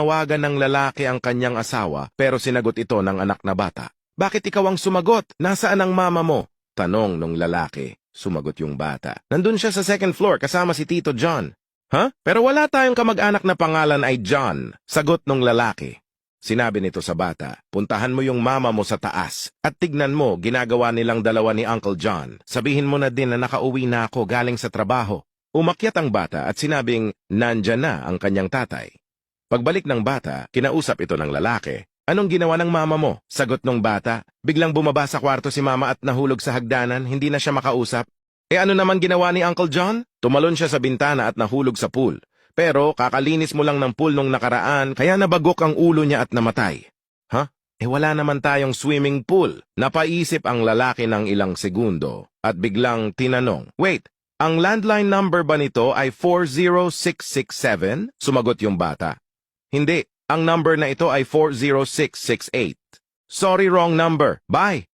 Tinawagan ng lalaki ang kanyang asawa pero sinagot ito ng anak na bata. Bakit ikaw ang sumagot? Nasaan ang mama mo? Tanong nung lalaki. Sumagot yung bata. Nandun siya sa second floor kasama si Tito John. Ha? Pero wala tayong kamag-anak na pangalan ay John. Sagot nung lalaki. Sinabi nito sa bata, puntahan mo yung mama mo sa taas at tignan mo ginagawa nilang dalawa ni Uncle John. Sabihin mo na din na nakauwi na ako galing sa trabaho. Umakyat ang bata at sinabing nandyan na ang kanyang tatay. Pagbalik ng bata, kinausap ito ng lalaki. Anong ginawa ng mama mo? Sagot nung bata. Biglang bumaba sa kwarto si mama at nahulog sa hagdanan, hindi na siya makausap. Ano naman ginawa ni Uncle John? Tumalon siya sa bintana at nahulog sa pool. Pero kakalinis mo lang ng pool nung nakaraan, kaya nabagok ang ulo niya at namatay. Ha? Wala naman tayong swimming pool. Napaisip ang lalaki ng ilang segundo at biglang tinanong, wait, ang landline number ba nito ay 40667? Sumagot yung bata. Hindi, ang number na ito ay 40668. Sorry, wrong number. Bye!